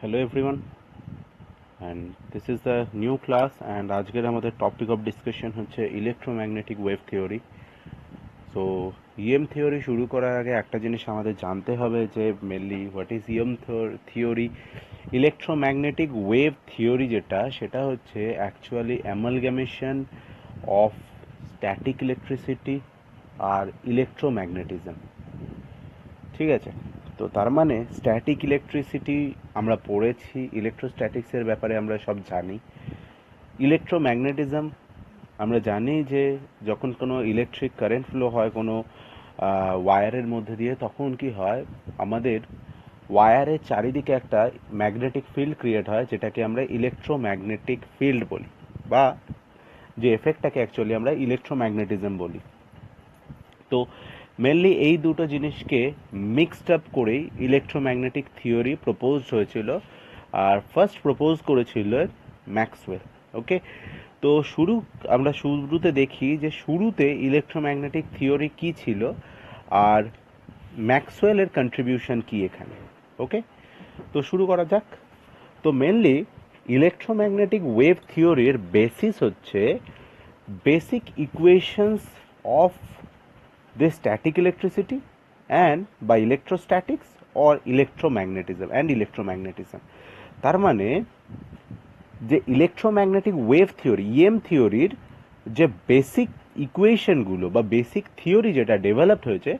Hello everyone, and this is the new class and আজকের আমাদের topic of discussion হচ্ছে electromagnetic wave theory. So EM theory শুরু করার আগে একটা জিনিস আমাদের জানতে হবে যে mainly what is EM theory. Electromagnetic wave theory যেটা সেটা হচ্ছে actually amalgamation of static electricity R electromagnetism. ঠিক আছে, তো তার মানে স্ট্যাটিক ইলেকট্রিসিটি আমরা পড়েছি, ইলেকট্রোস্ট্যাটিক্সের ব্যাপারে আমরা সব জানি। ইলেকট্রোম্যাগনেটিজম আমরা জানি যে যখন কোনো ইলেকট্রিক কারেন্ট ফ্লো হয় কোনো ওয়্যারের মধ্যে দিয়ে, তখন কি হয়, আমাদের ওয়্যারের চারিদিকে একটা ম্যাগনেটিক ফিল্ড ক্রিয়েট হয়, যেটাকে আমরা ইলেকট্রোম্যাগনেটিক ফিল্ড বলি, বা যে এফেক্টটাকে অ্যাকচুয়ালি আমরা ইলেকট্রোম্যাগনেটিজম বলি। তো মেনলি এই দুটো জিনিসকে মিক্সড আপ করেই ইলেকট্রোম্যাগনেটিক থিওরি প্রপোজড হয়েছিল, আর ফার্স্ট প্রপোজ করেছিল ম্যাক্সওয়েল। ওকে, তো আমরা শুরুতে দেখি যে শুরুতে ইলেকট্রোম্যাগনেটিক থিওরি কি ছিল আর ম্যাক্সওয়েলের কন্ট্রিবিউশন কি এখানে। ওকে, তো শুরু করা যাক। তো মেনলি ইলেকট্রোম্যাগনেটিক ওয়েভ থিওরির বেসিস হচ্ছে basic equations of the static electricity and by electrostatics or electromagnetism তার মানে যে ইলেকট্রোম্যাগনেটিক ওয়েভ থিওরি ইএম থিওরির যে বেসিক ইকুয়েশনগুলো বা বেসিক থিওরি যেটা ডেভেলপড হয়েছে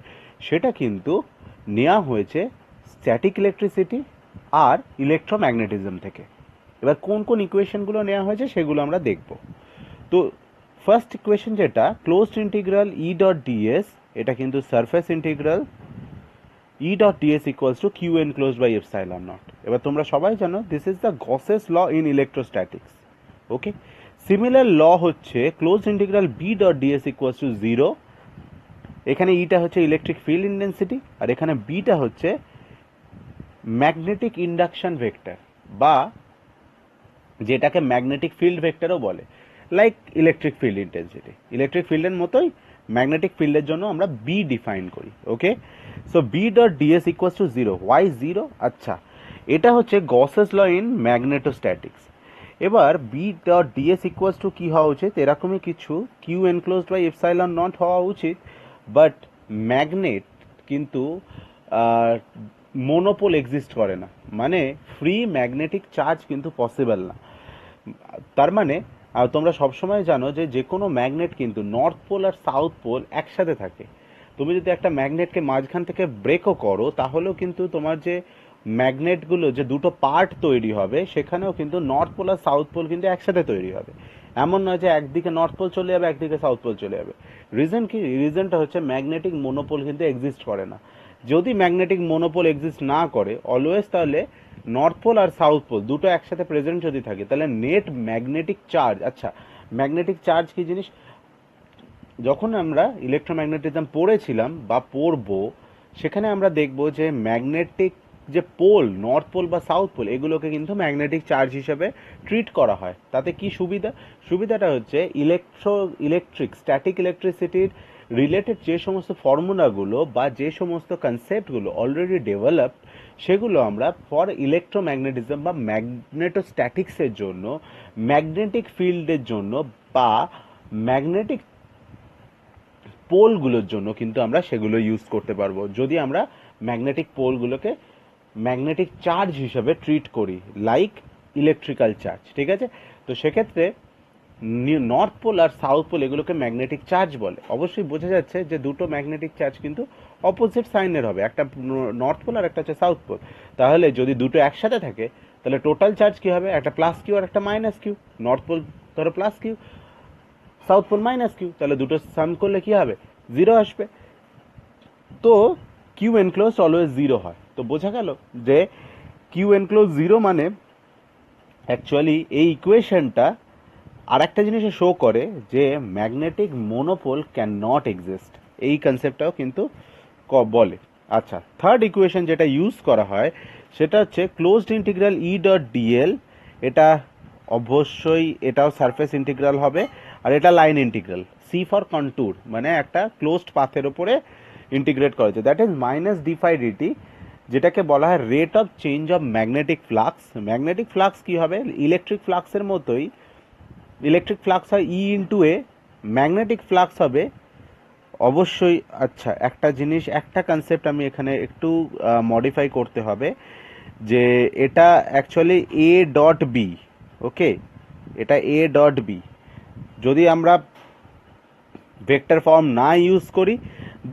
সেটা কিন্তু নেওয়া হয়েছে স্ট্যাটিক ইলেকট্রিসিটি আর ইলেকট্রোম্যাগনেটিজম থেকে। এবার কোন কোন ইকুয়েশনগুলো নেওয়া হয়েছে সেগুলো আমরা দেখব। তো ফার্স্ট ইকুয়েশন যেটা closed integral E dot DS, এটা কিন্তু surface integral E dot DS equals to Q enclosed by epsilon naught. এবার তোমরা সবাই জানো this is the Gauss's law in electrostatics. Okay, similar law হচ্ছে closed integral B dot DS equals to zero. এখানে ইটা হচ্ছে ইলেকট্রিক ফিল্ড ইন্টেন্সিটি আর এখানে beta হচ্ছে ম্যাগনেটিক ইন্ডাকশন ভেক্টর, বা যেটাকে ম্যাগনেটিক ফিল্ড ভেক্টরও বলে, like electric field intensity. Electric ফিল্ডের মতোই ম্যাগনেটিক ফিল্ডের জন্য আমরা বি ডিফাইন করি। Okay, so B dot DS equals to zero. Why zero? আচ্ছা, এটা হচ্ছে গসেস ল ইন ম্যাগনেটোস্ট্যাটিক্স। এবার B dot DS equals to কী হওয়া উচিত? এরকমই কিছু, Q enclosed by epsilon naught হওয়া উচিত। বাট ম্যাগনেট কিন্তু মোনোপোল এক্সিস্ট করে না, মানে ফ্রি ম্যাগনেটিক চার্জ কিন্তু পসিবল না। তার মানে তোমরা সবসময় জানো যে যে কোনো ম্যাগনেট কিন্তু নর্থ পোল আর সাউথ পোল একসাথে থাকে। তুমি যদি একটা ম্যাগনেটকে মাঝখান থেকে ব্রেকও করো, তাহলেও কিন্তু তোমার যে ম্যাগনেটগুলো যে দুটো পার্ট তৈরি হবে, সেখানেও কিন্তু নর্থ পোল আর সাউথ পোল কিন্তু একসাথে তৈরি হবে। এমন নয় যে একদিকে নর্থ পোল চলে যাবে একদিকে সাউথ পোল চলে যাবে। রিজন কি? রিজনটা হচ্ছে ম্যাগনেটিক মোনোপোল কিন্তু এক্সিস্ট করে না। যদি ম্যাগনেটিক মোনোপোল এক্সিস্ট না করে অলওয়েজ, তাহলে নর্থ পোল আর সাউথ পোল দুটো একসাথে প্রেজেন্ট যদি থাকে, তাহলে নেট ম্যাগনেটিক চার্জ। আচ্ছা, ম্যাগনেটিক চার্জ কি জিনিস? যখন আমরা ইলেকট্রোম্যাগনেটিজম পড়েছিলাম বা পড়বো, সেখানে আমরা দেখব যে ম্যাগনেটিক যে পোল, নর্থ পোল বা সাউথ পোল, এগুলোকে কিন্তু ম্যাগনেটিক চার্জ হিসেবে ট্রিট করা হয়। তাতে কি সুবিধা? সুবিধাটা হচ্ছে স্ট্যাটিক ইলেকট্রিসিটির রিলেটেড যে সমস্ত ফর্মুলাগুলো বা যে সমস্ত কনসেপ্টগুলো অলরেডি ডেভেলপড, সেগুলো আমরা ফর ইলেকট্রোম্যাগনেটিজম বা ম্যাগনেটোস্ট্যাটিক্সের জন্য, ম্যাগনেটিক ফিল্ডের জন্য বা ম্যাগনেটিক পোলগুলোর জন্য কিন্তু আমরা সেগুলো ইউজ করতে পারবো, যদি আমরা ম্যাগনেটিক পোলগুলোকে ম্যাগনেটিক চার্জ হিসাবে ট্রিট করি, লাইক ইলেকট্রিক্যাল চার্জ। ঠিক আছে, তো সেক্ষেত্রে নর্থ পোল আর সাউথ পোল এগুলোকে ম্যাগনেটিক চার্জ বলে। অবশ্যই বোঝা যাচ্ছে যে দুটো ম্যাগনেটিক চার্জ কিন্তু অপোজিট সাইনের হবে, একটা নর্থ পোল আর একটা হচ্ছে সাউথ পোল। তাহলে যদি দুটো একসাথে থাকে, তাহলে টোটাল চার্জ কি হবে? একটা প্লাস কিউ আর একটা মাইনাস কিউ। নর্থ পোল ধরো plus q, south pole minus q, তাহলে দুটো সাম করলে কি হবে? জিরো আসবে। তো কিউ এনক্লোজ অলওয়েজ জিরো হয়। তো বোঝা গেল যে কিউ এনক্লোজ জিরো মানে অ্যাকচুয়ালি এই ইকুয়েশনটা আর একটা জিনিসে শো করে যে ম্যাগনেটিক মোনোপোল ক্যান নট এক্সিস্ট, এই কনসেপ্টটাও কিন্তু বলে। আচ্ছা, থার্ড ইকুয়েশন যেটা ইউজ করা হয় সেটা হচ্ছে closed integral E dot DL. এটা অবশ্যই এটাও সারফেস ইন্টিগ্রাল হবে, আর এটা line integral. C for contour, মানে একটা ক্লোজড পাথের ওপরে ইন্টিগ্রেট করা হয়েছে, that is minus D phi DT যেটাকে বলা হয় rate of change of magnetic flux. Magnetic flux কী হবে, ইলেকট্রিক ফ্লাক্সের মতোই, ইলেকট্রিক ফ্লাক্স হয় E into A, magnetic flux হবে অবশ্যই। আচ্ছা, একটা জিনিস, একটা কনসেপ্ট আমি এখানে একটু মডিফাই করতে হবে, যে এটা অ্যাকচুয়ালি এ ডট বি, ওকে, এটা এ ডট বি। যদি আমরা ভেক্টর ফর্ম না ইউজ করি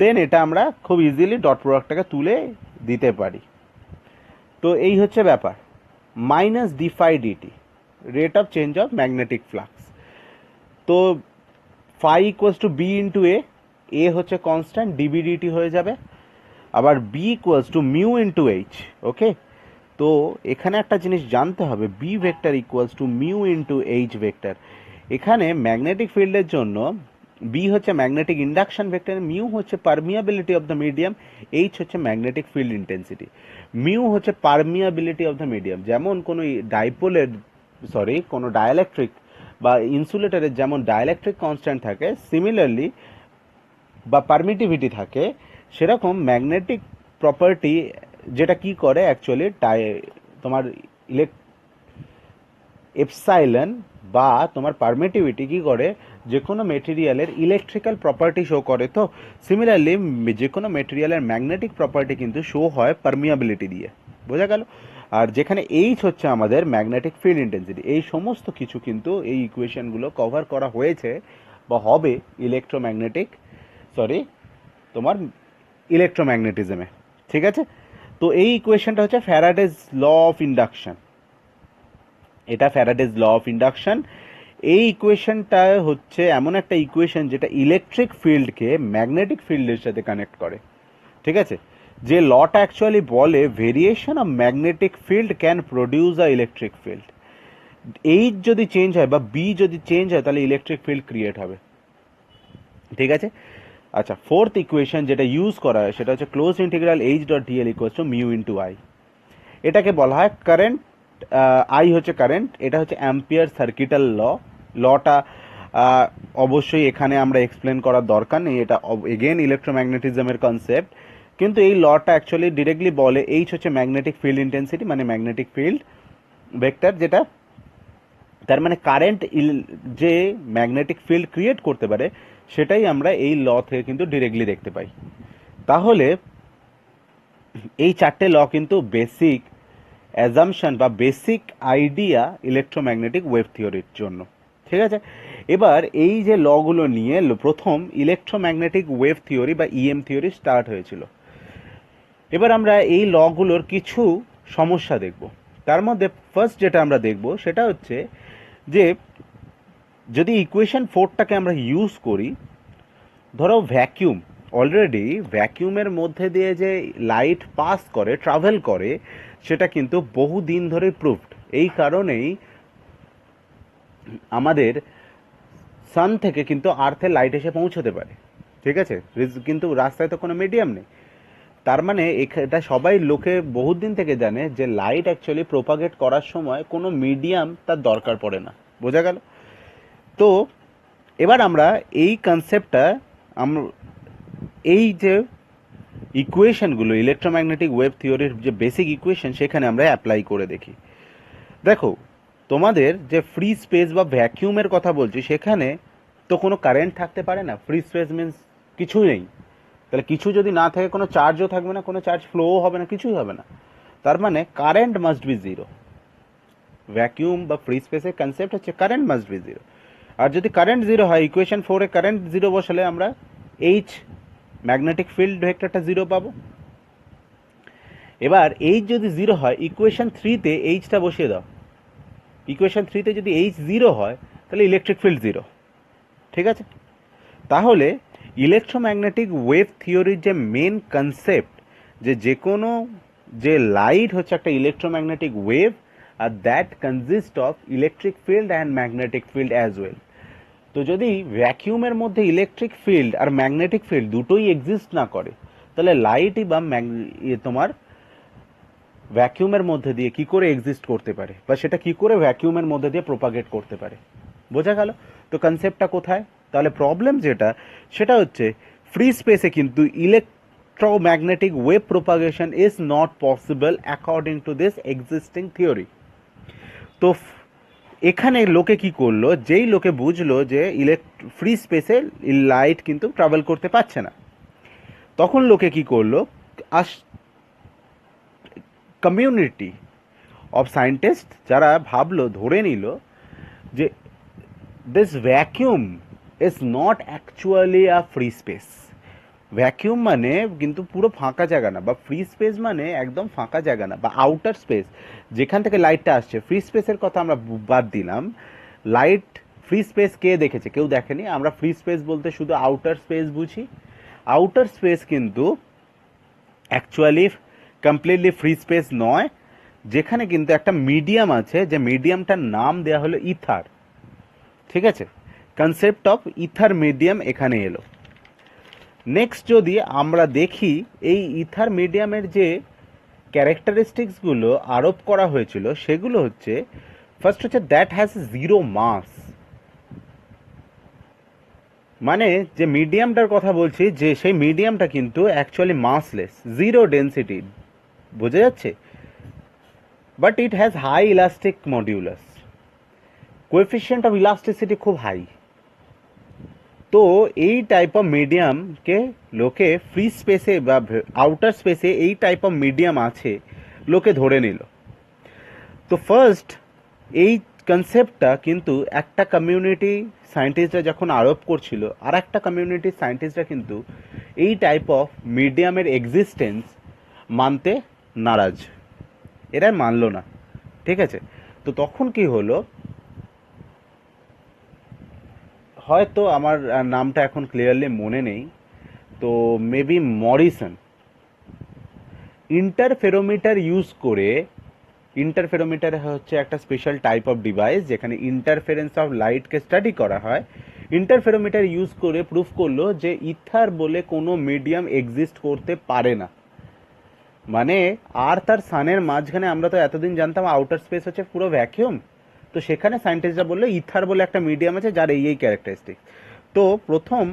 দেন এটা আমরা খুব ইজিলি ডট প্রোডাক্টটাকে তুলে দিতে পারি। তো এই হচ্ছে ব্যাপার, minus D phi DT, rate of change of magnetic flux. তো phi equals to B into A, A হচ্ছে কনস্ট্যান্ট, ডিবিডিটি হয়ে যাবে, আবার B equals to mu into H, okay. তো এখানে একটা জিনিস জানতে হবে, B vector equals to mu into H vector. এখানে ম্যাগনেটিক ফিল্ডের জন্য বি হচ্ছে ম্যাগনেটিক ইন্ডাকশন ভেক্টর, মিউ হচ্ছে permeability of the medium, H হচ্ছে ম্যাগনেটিক ফিল্ড ইন্টেন্সিটি। মিউ হচ্ছে পারমিয়াবিলিটি অফ দ্য মিডিয়াম, যেমন কোনো ডাইপোলের, সরি, কোনো ডাইইলেকট্রিক বা ইনসুলেটরের যেমন ডাইইলেকট্রিক কনস্ট্যান্ট থাকে, সিমিলারলি বা পারমিটিভিটি থাকে, সেরকম ম্যাগনেটিক প্রপার্টি যেটা কি করে অ্যাকচুয়ালি তোমার এপসাইলন বা তোমার পারমিটিভিটি কি করে, যে কোনো মেটেরিয়ালের ইলেকট্রিক্যাল প্রপার্টি শো করে। তো সিমিলারলি যে কোনো মেটেরিয়ালের ম্যাগনেটিক প্রপার্টি কিন্তু শো হয় পারমিয়াবিলিটি দিয়ে, বোঝা গেল। আর যেখানে এইচ হচ্ছে আমাদের ম্যাগনেটিক ফিল্ড ইন্টেন্সিটি। এই সমস্ত কিছু কিন্তু এই ইকুয়েশনগুলো কভার করা হয়েছে বা হবে ইলেকট্রোম্যাগনেটিক, সরি, তোমার ইলেকট্রোম্যাগনেটিজমে, ঠিক আছে। তো এই ইকুয়েশনটা হচ্ছে ফ্যারাডেজ ল অফ ইন্ডাকশন, এটা ফ্যারাডেজ ল অফ ইন্ডাকশন। এই ইকুয়েশনটা হচ্ছে এমন একটা ইকুয়েশন যেটা ইলেকট্রিক ফিল্ডকে ম্যাগনেটিক ফিল্ডের সাথে কানেক্ট করে, ঠিক আছে। যে লটা অ্যাকচুয়ালি বলে variation of magnetic field can produce a electric field. H যদি চেঞ্জ হয় বা বি যদি চেঞ্জ হয় তাহলে ইলেকট্রিক ফিল্ড ক্রিয়েট হবে, ঠিক আছে। আচ্ছা, ফোর্থ ইকুয়েশন যেটা ইউজ করা হয় সেটা হচ্ছে close integral H dot DL equals to mu into I. এটাকে বলা হয় কারেন্ট, আই হচ্ছে কারেন্ট, এটা হচ্ছে অ্যাম্পিয়ার সার্কিটাল ল। লটা অবশ্যই এখানে আমরা এক্সপ্লেন করার দরকার নেই, এটা এগেন ইলেকট্রোম্যাগনেটিজমের কনসেপ্ট, কিন্তু এই লটা অ্যাকচুয়ালি ডিরেক্টলি বলে এইচ হচ্ছে ম্যাগনেটিক ফিল্ড ইন্টেন্সিটি, মানে ম্যাগনেটিক ফিল্ড ভেক্টর, যেটা তার মানে কারেন্ট যে ম্যাগনেটিক ফিল্ড ক্রিয়েট করতে পারে সেটাই আমরা এই ল থেকে কিন্তু ডিরেক্টলি দেখতে পাই। তাহলে এই চারটে ল কিন্তু বেসিক অ্যাজাম্পশন বা বেসিক আইডিয়া ইলেকট্রোম্যাগনেটিক ওয়েভ থিওরির জন্য, ঠিক আছে। এবার এই যে লগুলো নিয়ে প্রথম ইলেকট্রোম্যাগনেটিক ওয়েভ থিওরি বা ইএম থিওরি স্টার্ট হয়েছিল। এবার আমরা এই লগুলোর কিছু সমস্যা দেখব। তার মধ্যে ফার্স্ট যেটা আমরা দেখব সেটা হচ্ছে যে যদি ইকুয়েশন 4টাকে আমরা ইউজ করি, ধরো ভ্যাকিউম, অলরেডি ভ্যাকিউমের মধ্যে দিয়ে যে লাইট পাস করে, ট্রাভেল করে, সেটা কিন্তু বহু দিন ধরে প্রুভড। এই কারণেই আমাদের সান থেকে কিন্তু আর্থে লাইট এসে পৌঁছতে পারে, ঠিক আছে, কিন্তু রাস্তায় তো কোনো মিডিয়াম নেই। তার মানে এটা সবাই লোকে বহুত দিন থেকে জানে যে লাইট অ্যাকচুয়ালি প্রোপাগেট করার সময় কোনো মিডিয়াম তার দরকার পড়ে না, বোঝা গেল। তো এবার আমরা এই কনসেপ্টটা আমরা এই যে ইকুয়েশনগুলো ইলেকট্রোম্যাগনেটিক ওয়েভ থিওরির যে বেসিক ইকুয়েশন সেখানে আমরা অ্যাপ্লাই করে দেখি। দেখো, তোমাদের যে ফ্রি স্পেস বা ভ্যাকিউমের কথা বলছি সেখানে তো কোনো কারেন্ট থাকতে পারে না, ফ্রি স্পেস মিনস কিছুই নেই। তাহলে কিছু যদি না থাকে কোনো চার্জও থাকবে না, কোনো চার্জ ফ্লোও হবে না, কিছুই হবে না। তার মানে current must be zero. Vacuum বা ফ্রি স্পেসের কনসেপ্ট হচ্ছে কারেন্ট মাস্ট বি জিরো। আর যদি কারেন্ট জিরো হয়, ইকুয়েশন 4-এ কারেন্ট জিরো বসালে আমরা এইচ ম্যাগনেটিক ফিল্ড ভেক্টরটা জিরো পাবো। এবার এইচ যদি জিরো হয়, ইকুয়েশন 3-তে এইচটা বসিয়ে দাও। ইকুয়েশন 3-তে যদি এইচ জিরো হয় তাহলে ইলেকট্রিক ফিল্ড জিরো, ঠিক আছে। তাহলে ইলেকট্রোম্যাগনেটিক ওয়েভ থিওরির যে মেন কনসেপ্ট, যে কোনো যে লাইট হচ্ছে একটা ইলেকট্রোম্যাগনেটিক ওয়েভ, আর that consist of electric field and magnetic field as well. তো যদি ভ্যাকিউমের মধ্যে ইলেকট্রিক ফিল্ড আর ম্যাগনেটিক ফিল্ড দুটোই এক্সিস্ট না করে, তাহলে লাইটই বা তোমার ভ্যাকিউমের মধ্যে দিয়ে কি করে এক্সিস্ট করতে পারে, বা সেটা কি করে ভ্যাকিউমের মধ্যে দিয়ে প্রোপাগেট করতে পারে, বোঝা গেল। তো কনসেপ্টটা কোথায়, তাহলে প্রবলেম যেটা সেটা হচ্ছে ফ্রি স্পেসে কিন্তু electromagnetic wave propagation is not possible according to this existing theory. তো এখানে লোকে কি করলো, যেই লোকে বুঝলো যে ফ্রি স্পেসে লাইট কিন্তু ট্রাভেল করতে পারছে না, তখন লোকে কি করলো, কমিউনিটি অফ সায়েন্টিস্ট যারা ভাবলো, ধরে নিল যে this vacuum is not actually a free space. Vacuum মানে কিন্তু পুরো ফাঁকা জায়গা না, বা ফ্রি স্পেস মানে একদম ফাঁকা জায়গা না, বা আউটার স্পেস যেখান থেকে লাইটটা আসছে। ফ্রি স্পেসের কথা আমরা বাদ দিলাম, লাইট ফ্রি স্পেস কে দেখেছে? কেউ দেখেনি। আমরা ফ্রি স্পেস বলতে শুধু আউটার স্পেস বুঝি। আউটার স্পেস কিন্তু অ্যাকচুয়ালি কমপ্লিটলি ফ্রি স্পেস নয়, যেখানে কিন্তু একটা মিডিয়াম আছে, যে মিডিয়ামটার নাম দেওয়া হলো ইথার। ঠিক আছে, কনসেপ্ট অফ ইথার মিডিয়াম এখানে এলো। নেক্সট যদি আমরা দেখি এই ইথার মিডিয়ামের যে ক্যারেক্টারিস্টিক্সগুলো আরোপ করা হয়েছিল, সেগুলো হচ্ছে, ফার্স্ট হচ্ছে দ্যাট হ্যাজ জিরো মাস। মানে যে মিডিয়ামটার কথা বলছি, যে সেই মিডিয়ামটা কিন্তু অ্যাকচুয়ালি মাসলেস, জিরো ডেন্সিটি, বোঝা যাচ্ছে? But it has high elastic modulus, coefficient of elasticity খুব হাই। তো এই টাইপ অফ মিডিয়ামকে লোকে ফ্রি স্পেসে বা আউটার স্পেসে এই টাইপ অফ মিডিয়াম আছে লোকে ধরে নিল। তো ফার্স্ট এই কনসেপ্টটা কিন্তু একটা কমিউনিটি সায়েন্টিস্টরা যখন আরোপ করছিল, আর একটা কমিউনিটি সায়েন্টিস্টরা কিন্তু এই টাইপ অফ মিডিয়ামের এক্সিস্টেন্স মানতে নারাজ, এরা মানলো না। ঠিক আছে, তো তখন কি হলো, হয়তো আমার নামটা এখন ক্লিয়ারলি মনে নেই, তো মেবি মরিসন ইন্টারফেরোমিটার ইউজ করে, ইন্টারফেরোমিটার হচ্ছে একটা স্পেশাল টাইপ অফ ডিভাইস যেখানে ইন্টারফেরেন্স অফ লাইটকে স্টাডি করা হয়। ইন্টারফেরোমিটার ইউজ করে প্রুফ করলো যে ইথার বলে কোনো মিডিয়াম এক্সিস্ট করতে পারে না। মানে আর তার সানের মাঝখানে আমরা তো এতদিন জানতাম আউটার স্পেস হচ্ছে পুরো ভ্যাকিউম, তো সেখানে সায়েন্টিস্টরা বললো ইথার বলে একটা মিডিয়াম আছে যার এই ক্যারেক্টারিস্টিক। তো প্রথম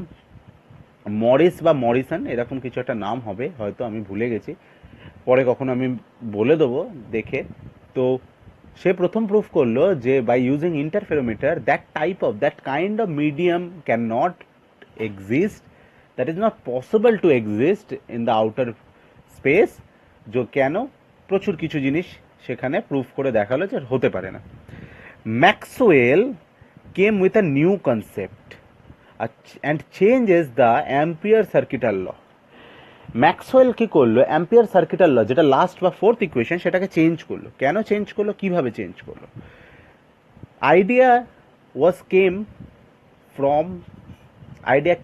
মরিস বা মরিসন এরকম কিছু একটা নাম হবে, হয়তো আমি ভুলে গেছি, পরে কখনো আমি বলে দেবো দেখে। তো সে প্রথম প্রুফ করলো যে by using interferometer that kind of medium can not exist, that is not possible to exist in the outer space. যে কেন, প্রচুর কিছু জিনিস সেখানে প্রুফ করে দেখালো যে হতে পারে না। Maxwell came with a new concept and changes the Ampere circuital law. Maxwell কি করলো, অ্যাম্পিয়ার সার্কিটাল ল যেটা লাস্ট বা ফোর্থ ইকুয়েশন, সেটাকে চেঞ্জ করলো। কেন চেঞ্জ করলো, কিভাবে চেঞ্জ করলো? Idea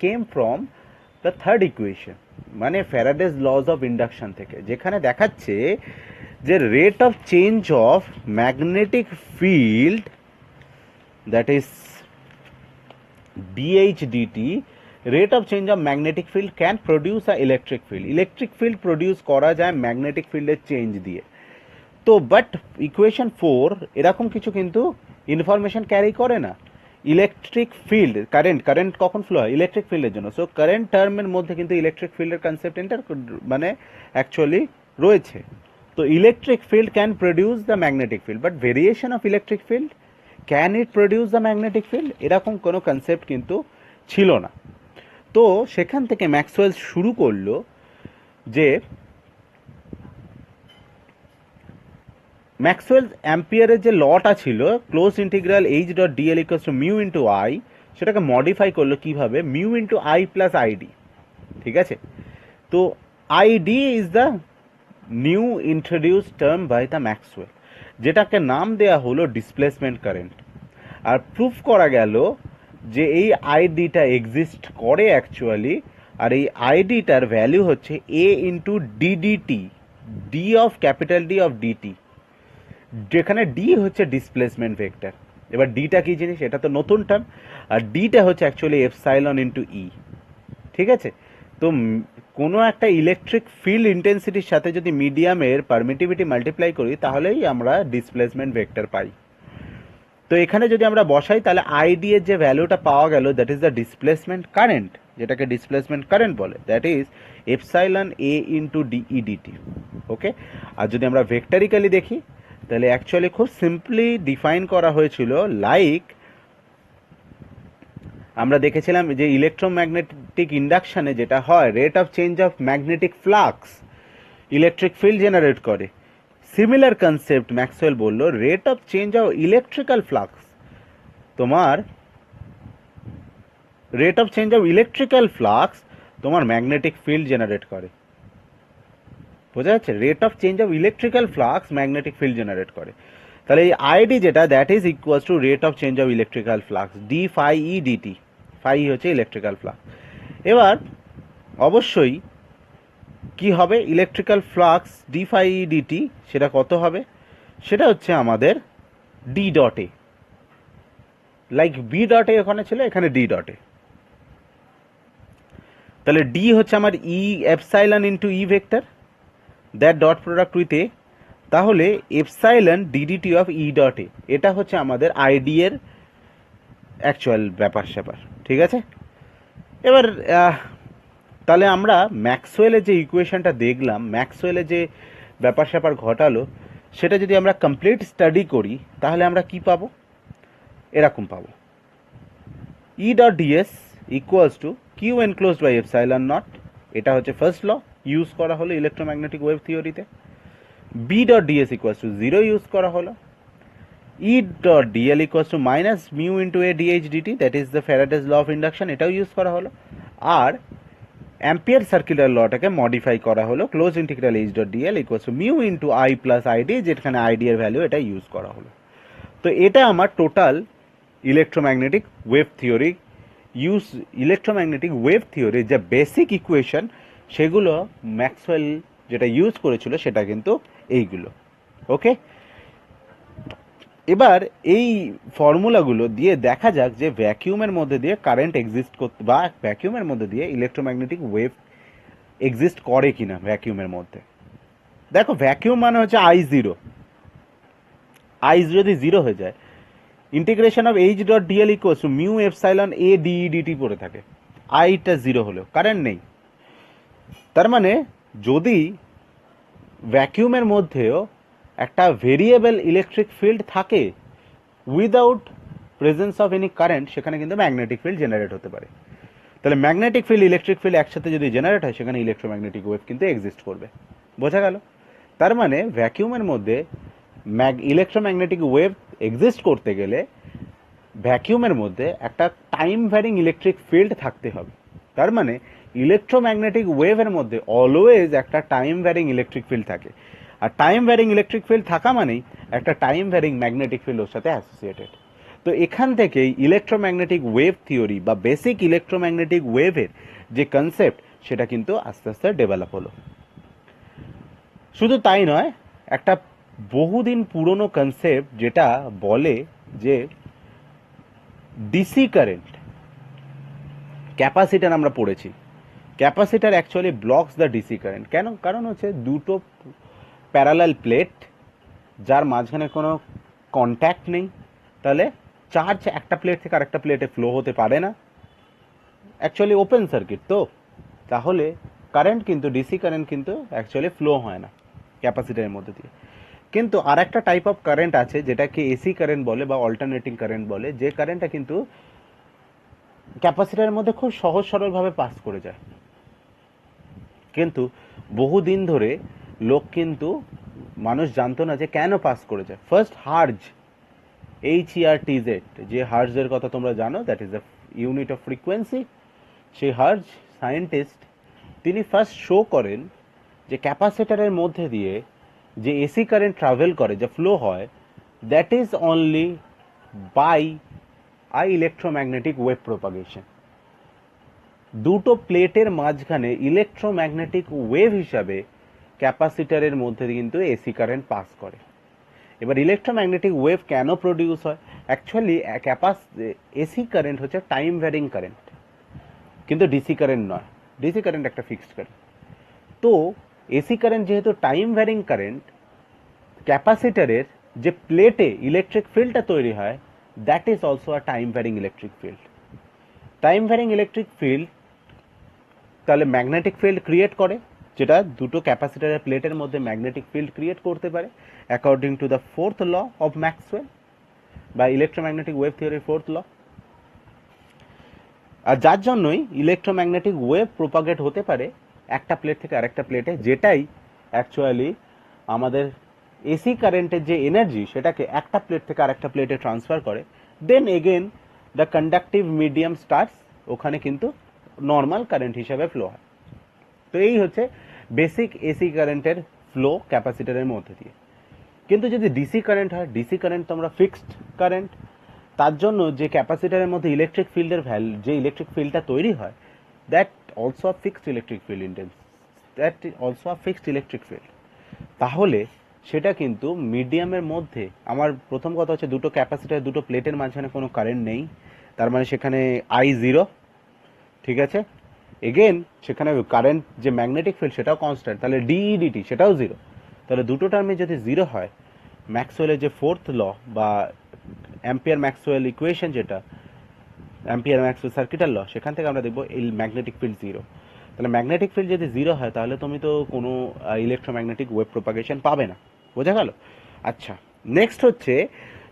came from the third equation, মানে ফ্যারাডেজ লজ অফ ইন্ডাকশন থেকে, যেখানে দেখাচ্ছে যে rate of change of magnetic field, that is dH/dt, rate of change of magnetic field can produce a electric field. Electric field produce করা যায় magnetic ফিল্ডের change দিয়ে। তো বাট ইকুয়েশন 4 এরকম কিছু কিন্তু ইনফরমেশন ক্যারি করে না। ইলেকট্রিক ফিল্ড, কারেন্ট কখন ফ্লো হয়? ইলেকট্রিক ফিল্ডের জন্য। সো কারেন্ট টার্মের মধ্যে কিন্তু ইলেকট্রিক ফিল্ডের কনসেপ্ট মানে অ্যাকচুয়ালি রয়েছে। তো electric field can produce the magnetic field, but variation of electric field can it produce the magnetic field, এরকম কোনো কনসেপ্ট কিন্তু ছিল না। তো সেখান থেকে ম্যাক্সওয়েল শুরু করলো যে ম্যাক্সওয়েল অ্যাম্পিয়ারের যে লটা ছিল, close integral H.dl equals to mu into I, সেটাকে মডিফাই করলো কিভাবে, mu into I plus ID. ঠিক আছে, তো ID is the new introduce term by the Maxwell, যেটাকে নাম দেয়া হলো ডিসপ্লেসমেন্ট কারেন্ট। আর প্রুফ করা গেল যে এই আইডিটা এক্সিস্ট করে অ্যাকচুয়ালি, আর এই আইডিটার ভ্যালু হচ্ছে A into DDT, D of capital D of DT, যেখানে ডি হচ্ছে ডিসপ্লেসমেন্ট ভেক্টর। এবার ডিটা কি জিনিস, এটা তো নতুন টার্ম, আর ডিটা হচ্ছে অ্যাকচুয়ালি এপসাইলন ইন্টু ই। ঠিক আছে, তো কোনো একটা ইলেকট্রিক ফিল্ড ইন্টেন্সিটির সাথে যদি মিডিয়ামের পারমিটিভিটি মাল্টিপ্লাই করি, তাহলেই আমরা ডিসপ্লেসমেন্ট ভেক্টর পাই। তো এখানে যদি আমরা বসাই, তাহলে আইডি এর যে ভ্যালুটা পাওয়া গেল, that is the displacement current. যেটাকে ডিসপ্লেসমেন্ট কারেন্ট বলে, that is epsilon A into DE DT. Okay, আর যদি আমরা ভেক্টরিক্যালি দেখি তাহলে অ্যাকচুয়ালি খুব সিম্পলি ডিফাইন করা হয়েছিল, লাইক আমরা দেখেছিলাম যে ইলেকট্রোম্যাগনেটিক ইন্ডাকশানে যেটা হয়, rate of change of magnetic flux electric field generate করে। সিমিলার কনসেপ্ট ম্যাক্সওয়েল বলল, rate of change of electrical flux, তোমার rate of change of electrical flux তোমার ম্যাগনেটিক ফিল্ড জেনারেট করে। বোঝা যাচ্ছে? Rate of change of electrical flux magnetic field generate করে। তাহলে এই আইডি যেটা, that is equals to rate of change of electrical flux D phi E DT. Phi হচ্ছে electrical flux. এবার অবশ্যই কি হবে, electrical flux D phi E dt সেটা কত হবে, সেটা হচ্ছে আমাদের d dot a, like b dot a ওখানে ছিল, এখানে ডি ডট এ। তাহলে ডি হচ্ছে আমার E epsilon into E vector, that dot product with A, তাহলে epsilon DDT of E dot A, এটা হচ্ছে আমাদের আইডি এর অ্যাকচুয়াল ব্যাপার স্যাপার। ঠিক আছে, এবার তাহলে আমরা ম্যাক্সওয়েলের যে ইকুয়েশনটা দেখলাম, ম্যাক্সওয়েলের যে ব্যাপার স্যাপার ঘটালো, সেটা যদি আমরা কমপ্লিট স্টাডি করি তাহলে আমরা কি পাবো, এরকম পাবো, E dot DS equals to Q enclosed by epsilon naught, এটা হচ্ছে ফার্স্ট ল ইউজ করা হলো ইলেকট্রোম্যাগনেটিক ওয়েভ থিওরিতে। B dot DS equals to zero use করা হলো। E dot DL equals to minus mu into A DH DT, that is the Faraday's law of induction, এটাও use করা হলো। আর Ampere circular লটাকে মডিফাই করা হলো, close integral H dot DL equals to mu into I plus ID, যেখানে ID এর value এটা ইউজ করা হলো। তো এটা আমার total electromagnetic wave theory electromagnetic wave থিওরির যে বেসিক ইকুয়েশন, সেগুলো ম্যাক্সওয়েল যেটা ইউজ করেছিল সেটা কিন্তু এইগুলো। ওকে, এবার এই ফর্মুলাগুলো দিয়ে দেখা যাক যে ভ্যাকিউমের মধ্যে দিয়ে কারেন্ট এক্সিস্ট করতে, বা ভ্যাকিউমের মধ্যে দিয়ে ইলেকট্রোম্যাগনেটিক ওয়েভ এক্সিস্ট করে কিনা ভ্যাকিউমের মধ্যে। দেখো, ভ্যাকিউম মানে হচ্ছে আই জিরো, আই যদি জিরো হয়ে যায়, integration of h dot DL equals to mu epsilon a dE dt পড়ে থাকে, আইটা জিরো হলেও কারেন্ট নেই। তার মানে যদি ভ্যাকিউমের মধ্যেও একটা ভেরিয়েবল ইলেকট্রিক ফিল্ড থাকে without presence of any current, সেখানে কিন্তু ম্যাগনেটিক ফিল্ড জেনারেট হতে পারে। তাহলে ম্যাগনেটিক ফিল্ড ইলেকট্রিক ফিল্ড একসাথে যদি জেনারেট হয়, সেখানে ইলেকট্রোম্যাগনেটিক ওয়েভ কিন্তু এক্সিস্ট করবে। বোঝা গেল? তার মানে ভ্যাকিউমের মধ্যে ইলেকট্রোম্যাগনেটিক ওয়েভ এক্সিস্ট করতে গেলে ভ্যাকিউমের মধ্যে একটা টাইম ভ্যারিং ইলেকট্রিক ফিল্ড থাকতে হবে। তার মানে ইলেকট্রোম্যাগনেটিক ওয়েভের মধ্যে অলওয়েজ একটা টাইম ভ্যারিং ইলেকট্রিক ফিল্ড থাকে, আর টাইম ভ্যারিং ইলেকট্রিক ফিল্ড থাকা মানেই একটা টাইম ভ্যারিং ম্যাগনেটিক ফিল্ড ওর সাথে অ্যাসোসিয়েটেড। তো এখান থেকেই ইলেকট্রোম্যাগনেটিক ওয়েভ থিওরি বা বেসিক ইলেকট্রোম্যাগনেটিক ওয়েভের যে কনসেপ্ট, সেটা কিন্তু আস্তে আস্তে ডেভেলপ হলো। শুধু তাই নয়, একটা বহুদিন পুরনো কনসেপ্ট যেটা বলে যে ডিসি কারেন্ট, ক্যাপাসিটার আমরা পড়েছি, capacitor actually blocks the DC current. কেন? কারণ হচ্ছে দুটো প্যারালাল প্লেট যার মাঝখানে কোনো কন্ট্যাক্ট নেই, তাহলে চার্জ একটা প্লেট থেকে আরেকটা প্লেটে ফ্লো হতে পারে না, অ্যাকচুয়ালি ওপেন সার্কিট তো, তাহলে কারেন্ট কিন্তু ডিসি কারেন্ট কিন্তু অ্যাকচুয়ালি ফ্লো হয় না ক্যাপাসিটারের মধ্যে দিয়ে। কিন্তু আর একটা টাইপ অফ কারেন্ট আছে যেটাকে এসি কারেন্ট বলে বা অল্টারনেটিং কারেন্ট বলে, যে কারেন্টটা কিন্তু ক্যাপাসিটারের মধ্যে খুব সহজ সরলভাবে পাস করে যায়। কিন্তু বহুদিন ধরে মানুষ জানতো না যে কেন পাস করে যায়। ফার্স্ট হার্জ, HERTZ, যে হার্জের কথা তোমরা জানো, that is the unit of frequency. সেই হার্জ সায়েন্টিস্ট তিনি ফার্স্ট শো করেন যে ক্যাপাসিটারের মধ্যে দিয়ে যে এসি কারেন্ট ট্রাভেল করে, যে ফ্লো হয়, that is only by electromagnetic wave propagation. দুটো প্লেটের মাঝখানে ইলেকট্রোম্যাগনেটিক ওয়েভ হিসাবে ক্যাপাসিটারের মধ্যে কিন্তু এসি কারেন্ট পাস করে। এবার ইলেকট্রোম্যাগনেটিক ওয়েভ কেন প্রডিউস হয়? অ্যাকচুয়ালি এসি কারেন্ট হচ্ছে টাইম ভ্যারিং কারেন্ট, কিন্তু ডিসি কারেন্ট নয়। ডিসি কারেন্ট একটা ফিক্সড কারেন্ট। তো এসি কারেন্ট যেহেতু টাইম ভ্যারিং কারেন্ট, ক্যাপাসিটারের যে প্লেটে ইলেকট্রিক ফিল্ডটা তৈরি হয়, that is also a time varying electric field. Time varying electric field তাহলে ম্যাগনেটিক ফিল্ড ক্রিয়েট করে, যেটা দুটো ক্যাপাসিটরের প্লেটের মধ্যে ম্যাগনেটিক ফিল্ড ক্রিয়েট করতে পারে according to the fourth law of Maxwell বা ইলেকট্রোম্যাগনেটিক ওয়েভ থিওরির ফোর্থ ল। আর যার জন্যই ইলেকট্রোম্যাগনেটিক ওয়েভ প্রোপাগেট হতে পারে একটা প্লেট থেকে আরেকটা প্লেটে, যেটাই অ্যাকচুয়ালি আমাদের এসি কারেন্টের যে এনার্জি সেটাকে একটা প্লেট থেকে আরেকটা প্লেটে ট্রান্সফার করে। Then again the conductive medium starts, ওখানে কিন্তু নর্মাল কারেন্ট হিসাবে ফ্লো হয়। তো এই হচ্ছে বেসিক এসি কারেন্টের ফ্লো ক্যাপাসিটরের মধ্যে দিয়ে। কিন্তু যদি ডিসি কারেন্ট হয়, ডিসি কারেন্ট তো আমরা ফিক্সড কারেন্ট, তার জন্য যে ক্যাপাসিটরের মধ্যে ইলেকট্রিক ফিল্ডের ভ্যালু, যে ইলেকট্রিক ফিল্ডটা তৈরি হয়, that also a fixed electric field intense, that also a fixed electric field. তাহলে সেটা কিন্তু মিডিয়ামের মধ্যে, আমার প্রথম কথা হচ্ছে দুটো ক্যাপাসিটার দুটো প্লেটের মাঝখানে কোনো কারেন্ট নেই, তার মানে সেখানে আই জিরো, ঠিক আছে। এগেন সেখানে কারেন্ট যে ম্যাগনেটিক ফিল্ড সেটাও কনস্ট্যান্ট, তাহলে ডিইডিটি সেটাও জিরো। তাহলে দুটো টার্মে যদি জিরো হয়, ম্যাক্সওয়েলের যে ফোর্থ ল বা অ্যাম্পিয়ার ম্যাক্সওয়েল ইকুয়েশন, যেটা অ্যাম্পিয়ার ম্যাক্সওয়েল সার্কিটাল ল, সেখান থেকে আমরা দেখবো এই ম্যাগনেটিক ফিল্ড জিরো। তাহলে ম্যাগনেটিক ফিল্ড যদি জিরো হয় তাহলে তুমি তো কোনো ইলেকট্রোম্যাগনেটিক ওয়েভ প্রোপাগেশন পাবে না। বোঝা গেল? আচ্ছা, নেক্সট হচ্ছে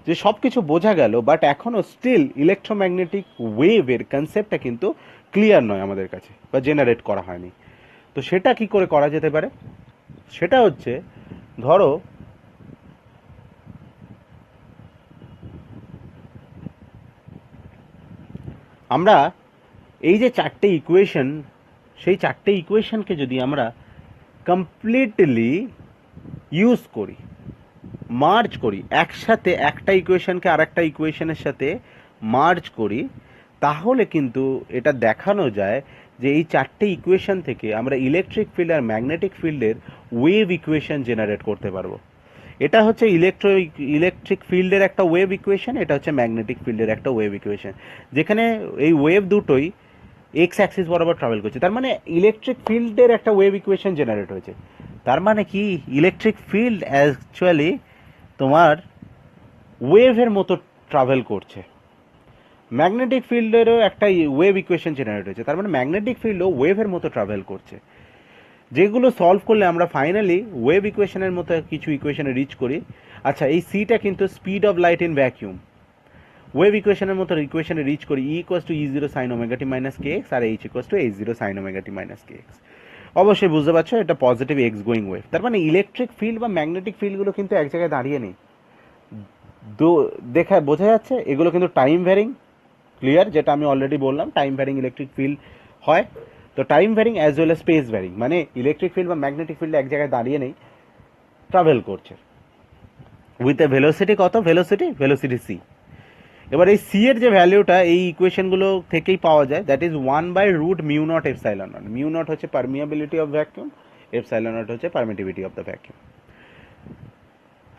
যে সব কিছু বোঝা গেল, বাট এখনও স্টিল ইলেকট্রোম্যাগনেটিক ওয়েভের কনসেপ্টটা কিন্তু ক্লিয়ার নয় আমাদের কাছে, বা জেনারেট করা হয়নি। তো সেটা কি করে করা যেতে পারে? সেটা হচ্ছে, ধরো আমরা এই যে চারটে ইকুয়েশন, সেই চারটে ইকুয়েশনকে যদি আমরা কমপ্লিটলি ইউজ করি, মার্জ করি, একসাথে একটা ইকুয়েশনকে আরেকটা ইকুয়েশনের সাথে মার্জ করি, তাহলে কিন্তু এটা দেখানো যায় যে এই চারটে ইকুয়েশন থেকে আমরা ইলেকট্রিক ফিল্ড আর ম্যাগনেটিক ফিল্ডের ওয়েভ ইকুয়েশন জেনারেট করতে পারবো। এটা হচ্ছে ইলেকট্রিক ফিল্ডের একটা ওয়েভ ইকুয়েশন, এটা হচ্ছে ম্যাগনেটিক ফিল্ডের একটা ওয়েভ ইকুয়েশন, যেখানে এই ওয়েভ দুটোই এক্স অ্যাক্সিস বরাবর ট্রাভেল করছে। তার মানে ইলেকট্রিক ফিল্ডের একটা ওয়েভ ইকুয়েশন জেনারেট হয়েছে। তার মানে কি, ইলেকট্রিক ফিল্ড অ্যাকচুয়ালি তোমার ওয়েভের মতো ট্রাভেল করছে। ম্যাগনেটিক ফিল্ডেরও একটা ওয়েভ ইকুয়েশন জেনারেট হয়েছে, তার মানে ম্যাগনেটিক ফিল্ডও ওয়েভের মতো ট্রাভেল করছে, যেগুলো সলভ করলে আমরা ফাইনালি ওয়েভ ইকুয়েশনের মতো কিছু ইকুয়েশনে রিচ করি। আচ্ছা, এই সিটা কিন্তু speed of light in vacuum, wave ইকুয়েশনের মতো ইকুয়েশনে রিচ করি, E equals to E zero sine omega T minus K X, আর H equals to H zero sine omega T minus K X. অবশ্যই বুঝতে পারছো এটা পজিটিভ এক্স গোয়িং ওয়েভ। তার মানে ইলেকট্রিক ফিল্ড বা ম্যাগনেটিক ফিল্ডগুলো কিন্তু এক জায়গায় দাঁড়িয়ে নেই, দেখা বোঝা যাচ্ছে এগুলো কিন্তু টাইম ভ্যারিং, ক্লিয়ার, যেটা আমি অলরেডি বললাম, টাইম ভ্যারিং ইলেকট্রিক ফিল্ড হয়। তো time varying as well as space varying, মানে ইলেকট্রিক ফিল্ড বা ম্যাগনেটিক ফিল্ড এক জায়গায় দাঁড়িয়ে নেই, ট্রাভেল করছে উইথ এ ভেলোসিটি, কত ভেলোসিটি সি। এবার এই সি এর যে ভ্যালুটা এই ইকুয়েশনগুলো থেকেই পাওয়া যায়, that is 1/√μ naught epsilon naught. Mu naught হচ্ছে permeability of vacuum, epsilon naught হচ্ছে পারমিটিভিটি অফ দ্য ভ্যাকুয়াম,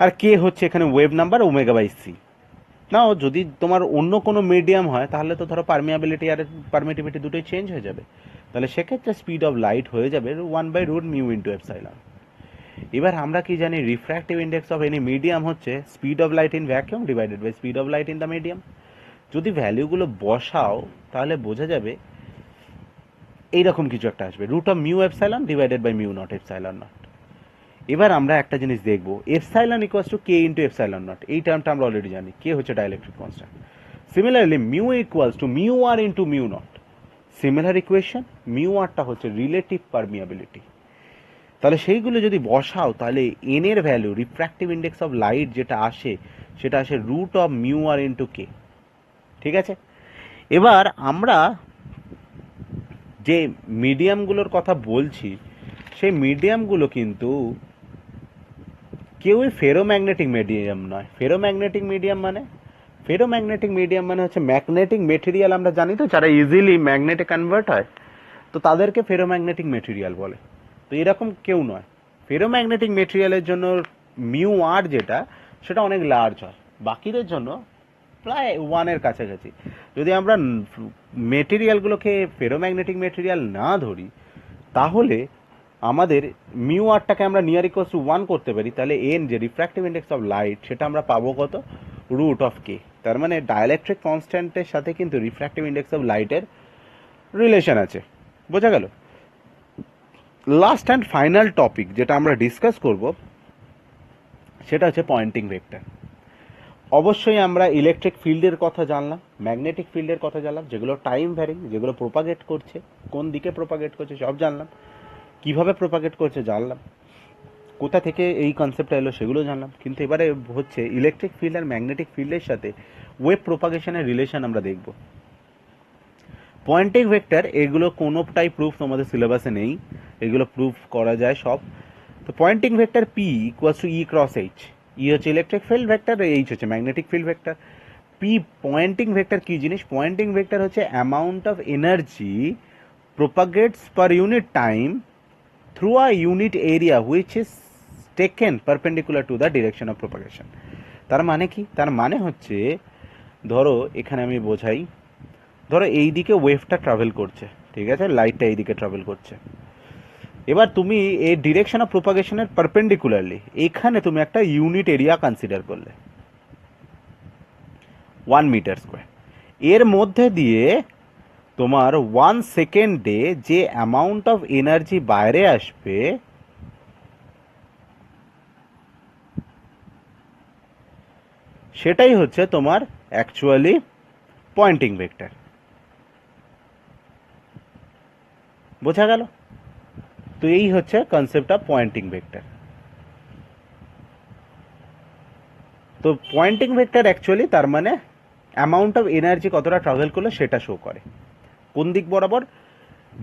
আর কে হচ্ছে এখানে wave number omega by C. Now যদি তোমার অন্য কোনো মিডিয়াম হয় তাহলে তো ধরো পারমিয়াবিলিটি আর পারমিটিভিটি দুটোই চেঞ্জ হয়ে যাবে, তাহলে সেক্ষেত্রে স্পিড অফ লাইট হয়ে যাবে 1/√μ ইন্টু এপসাইলন। এবার আমরা কি জানি, refractive index of any medium হচ্ছে speed of light in vacuum divided by speed of light in the medium. যদি ভ্যালুগুলো বসাও তাহলে বোঝা যাবে এইরকম কিছু একটা আসবে, √μ epsilon divided by mu naught epsilon naught. এবার আমরা একটা জিনিস দেখবো, epsilon equals to K into epsilon naught, এই টার্মটা আমরা অলরেডি জানি, কে হচ্ছে dielectric constant. Similarly mu equals to mu R into mu naught, similar equation, mu আরটা হচ্ছে রিলেটিভ পারমিয়াবিলিটি। তাহলে সেইগুলো যদি বসাও তাহলে এন এর value, refractive index of light যেটা আসে, সেটা আসে √μ r ইন্টু কে। ঠিক আছে, এবার আমরা যে মিডিয়ামগুলোর কথা বলছি সেই মিডিয়ামগুলো কিন্তু কেউই ফেরোম্যাগনেটিক মিডিয়াম নয়। ফেরোম্যাগনেটিক মিডিয়াম মানে হচ্ছে ম্যাগনেটিক মেটেরিয়াল, আমরা জানি তো, যারা ইজিলি ম্যাগনেটে কনভার্ট হয়, তো তাদেরকে ফেরোম্যাগনেটিক মেটেরিয়াল বলে। তো এরকম কেউ নয়। ফেরোম্যাগনেটিক মেটেরিয়ালের জন্য মিউ আর যেটা, সেটা অনেক লার্জ হয়, বাকিদের জন্য প্রায় 1-এর কাছাকাছি। যদি আমরা মেটেরিয়ালগুলোকে ফেরোম্যাগনেটিক মেটেরিয়াল না ধরি, তাহলে আমাদের মিউ আরটাকে আমরা নিয়ার ইকুয়ালস টু 1 করতে পারি, তাহলে এন যে রিফ্র্যাক্টিভ ইন্ডেক্স অফ লাইট, সেটা আমরা পাবো কত, √k। তার মানে ডাইলেকট্রিক কনস্ট্যান্টের সাথে কিন্তু রিফ্র্যাক্টিভ ইন্ডেক্স অফ লাইটের রিলেশন আছে। বোঝা গেল? লাস্ট অ্যান্ড ফাইনাল টপিক যেটা আমরা ডিসকাস করব সেটা হচ্ছে পয়েন্টিং ভেক্টর। অবশ্যই আমরা ইলেকট্রিক ফিল্ডের কথা জানলাম, ম্যাগনেটিক ফিল্ডের কথা জানলাম, যেগুলো টাইম ভ্যারিং, যেগুলো প্রোপাগেট করছে, কোন দিকে প্রোপাগেট করছে সব জানলাম, কিভাবে প্রোপাগেট করছে জানলাম, কোথা থেকে এই কনসেপ্টটা এলো সেগুলো জানলাম। কিন্তু এবারে হচ্ছে ইলেকট্রিক ফিল্ড আর ম্যাগনেটিক ফিল্ডের সাথে ওয়েভ প্রোপাগেশনের রিলেশন আমরা দেখব। পয়েন্টিং ভেক্টর এগুলো কোনোটাই প্রুফ তোমাদের সিলেবাসে নেই, এগুলো প্রুফ করা যায় সব। তো Poynting vector P equals to E cross H. E হচ্ছে ইলেকট্রিক ফিল্ড ভেক্টর, এইচ হচ্ছে magnetic field vector. P Poynting vector কি জিনিস? পয়েন্টিং ভেক্টর হচ্ছে amount of energy propagates per unit time through a unit area which is taken perpendicular to the direction of propagation. তার মানে কি? তার মানে হচ্ছে ধরো এখানে আমি বোঝাই, ধরো এই দিকে ওয়েভটা ট্রাভেল করছে, ঠিক আছে, লাইটটা এই দিকে ট্রাভেল করছে। এবার তুমি এই ডিরেকশন অফ প্রোপাগেশনের পারপেন্ডিকুলারলি এখানে তুমি একটা ইউনিট এরিয়া কনসিডার করলে 1 মিটার স্কোয়ার। এর মধ্যে দিয়ে তোমার 1 সেকেন্ডে যে অ্যামাউন্ট অফ এনার্জি বাইরে আসবে সেটাই হচ্ছে তোমার অ্যাকচুয়ালি পয়েন্টিং ভেক্টর। বোঝা গেল? তো এই হচ্ছে কনসেপ্ট অফ পয়েন্টিং ভেক্টর। তো পয়েন্টিং ভেক্টর অ্যাকচুয়ালি তার মানে অ্যামাউন্ট অফ এনার্জি কতটা ট্রাভেল করলো সেটা শো করে। কোন দিক বরাবর?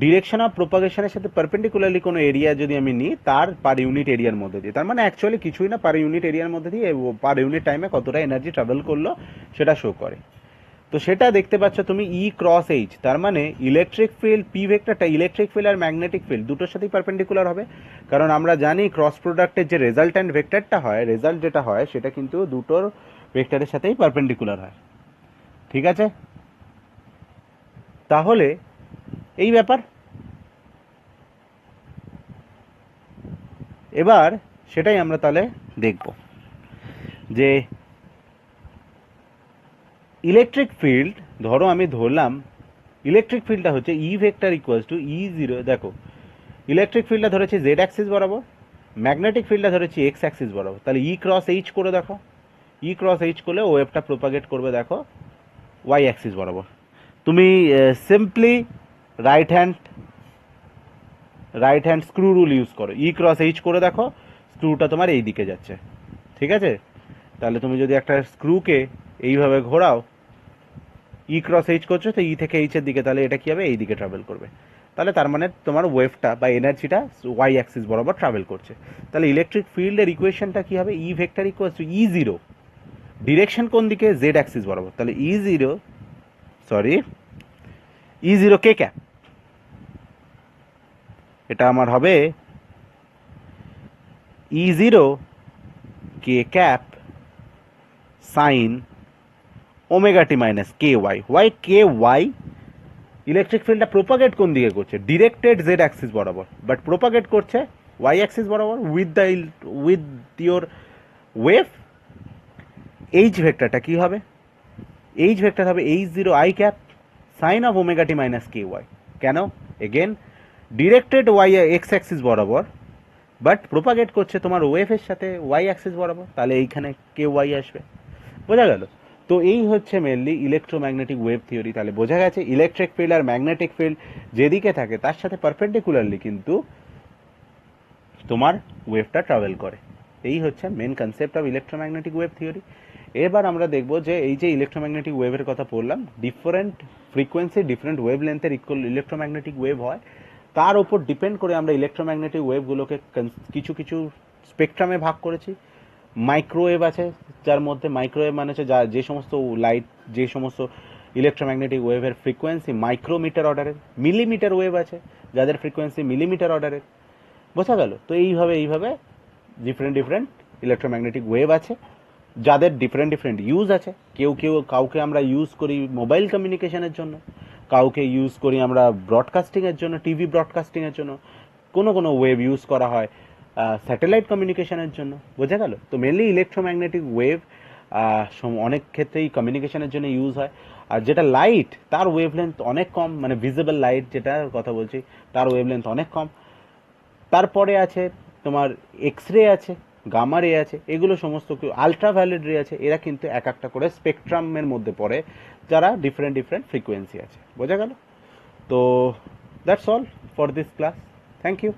ডিরেকশন অফ প্রোপাগেশনের সাথে পারপেন্ডিকুলারলি কোনো এরিয়া যদি আমি নিই তার পার ইউনিট এরিয়ার মধ্যে দিয়ে, তার মানে অ্যাকচুয়ালি কিছুই না, পার ইউনিট এরিয়ার মধ্যে দিয়ে পার ইউনিট টাইমে কতটা এনার্জি ট্রাভেল করলো সেটা শো করে। তো সেটা দেখতে পাচ্ছ তুমি ই ক্রস এইচ, তার মানে ইলেকট্রিক ফিল্ড পি ভেক্টরটা ইলেকট্রিক ফিল্ড আর ম্যাগনেটিক ফিল্ড দুটোর সাথেই পারপেন্ডিকুলার হবে। কারণ আমরা জানি ক্রস প্রোডাক্টের যে রেজাল্ট্যান্ট ভেক্টরটা হয়, রেজাল্ট যেটা হয় সেটা কিন্তু দুটোর ভেক্টরের সাথেই পারপেন্ডিকুলার হয়। ঠিক আছে, তাহলে এই ব্যাপার। এবার সেটাই আমরা তাহলে দেখব যে ইলেকট্রিক ফিল্ড, ধরো আমি ধরলাম ইলেকট্রিক ফিল্ডটা হচ্ছে E vector equals to E zero. দেখো ইলেকট্রিক ফিল্ডটা ধরেছে জেড অ্যাক্সিস বরাবর, ম্যাগনেটিক ফিল্ডটা ধরেছে এক্স অ্যাক্সিস বরাবর। তাহলে ই ক্রস এইচ করে দেখো, ই ক্রস এইচ করলে ওয়েভটা প্রোপাগেট করবে দেখো ওয়াই অ্যাক্সিস বরাবর। তুমি simply right hand screw rule use করো, ই ক্রস এইচ করে দেখো স্ক্রুটা তোমার এই দিকে যাচ্ছে। ঠিক আছে, তাহলে তুমি যদি একটা স্ক্রুকে এইভাবে ঘোরাও, ই ক্রস এইচ করছো তো ই থেকে এইচের দিকে, তাহলে এটা কি হবে? এই দিকে ট্রাভেল করবে। তাহলে তার মানে তোমার ওয়েভটা বা এনার্জিটা ওয়াই অ্যাক্সিস বরাবর ট্রাভেল করছে। তাহলে ইলেকট্রিক ফিল্ডের ইকুয়েশনটা কি হবে? E vector equals to E zero, direction কোন দিকে? জেড অ্যাক্সিস বরাবর। তাহলে ই জিরো কে ক্যাপ, এটা আমার হবে E zero K cap sine omega T minus K Y. K Y electric ফিল্ডটা প্রোপাগেট কোন দিকে করছে? ডিরেক্টেড জেড অ্যাক্সিস বরাবর, বাট প্রোপাগেট করছে ওয়াই অ্যাক্সিস বরাবর উইথ ইয়োর ওয়েভ। এইচ ভেক্টরটা কি হবে? এইচ ভেক্টর হবে H zero I cap sine of omega T minus K Y. কেন? Again directed Y X axis বরাবর, বাট প্রোপাগেট করছে তোমার ওয়েভের সাথে ওয়াই অ্যাক্সিস বরাবর, তাহলে এইখানে কে ওয়াই আসবে। বোঝা গেল? তো এই হচ্ছে মেনলি ইলেকট্রোম্যাগনেটিক ওয়েভ থিওরি। তাহলে বোঝা গেছে ইলেকট্রিক ফিল্ড আর ম্যাগনেটিক ফিল্ড যেদিকে থাকে তার সাথে পারপেন্ডিকুলারলি কিন্তু তোমার ওয়েভটা ট্রাভেল করে। এই হচ্ছে main concept of electromagnetic wave theory. এবার আমরা দেখব যে এই যে ইলেকট্রোম্যাগনেটিক ওয়েভের কথা বললাম, ডিফারেন্ট ফ্রিকোয়েন্সি ডিফারেন্ট ওয়েভ লেন্থের ইলেকট্রোম্যাগনেটিক ওয়েভ হয়। তার ওপর ডিপেন্ড করে আমরা ইলেকট্রোম্যাগনেটিক ওয়েভগুলোকে কিছু কিছু স্পেকট্রামে ভাগ করেছি। মাইক্রোওয়েভ আছে, যার মধ্যে মাইক্রোওয়েভ মানে হচ্ছে যে সমস্ত লাইট, যে সমস্ত ইলেকট্রোম্যাগনেটিক ওয়েভের ফ্রিকোয়েন্সি মাইক্রোমিটার অর্ডারের। মিলিমিটার ওয়েভ আছে যাদের ফ্রিকোয়েন্সি মিলিমিটার অর্ডারের। বোঝা গেল? তো এইভাবে ডিফারেন্ট ইলেকট্রোম্যাগনেটিক ওয়েভ আছে যাদের ডিফারেন্ট ইউজ আছে। কাউকে আমরা ইউজ করি মোবাইল কমিউনিকেশনের জন্য, কাউকে ইউজ করি আমরা ব্রডকাস্টিংয়ের জন্য, টিভি ব্রডকাস্টিংয়ের জন্য, কোনো ওয়েভ ইউজ করা হয় স্যাটেলাইট কমিউনিকেশনের জন্য। বোঝা গেল? তো মেনলি ইলেকট্রোম্যাগনেটিক ওয়েভ অনেক ক্ষেত্রেই কমিউনিকেশনের জন্য ইউজ হয়। আর যেটা লাইট, তার ওয়েভলেন্থ অনেক কম, মানে ভিজিবল লাইট যেটার কথা বলছি, তার ওয়েভলেন্থ অনেক কম। তারপরে আছে তোমার এক্স রে আছে, গামা রে আছে, এগুলো সমস্ত আলট্রাভায়োলেট রে আছে, এরা কিন্তু এক একটা করে স্পেকট্রামের মধ্যে পড়ে, যারা ডিফারেন্ট ডিফারেন্ট ফ্রিকোয়েন্সি আছে। বোঝা গেল? তো that's all for this class. Thank you.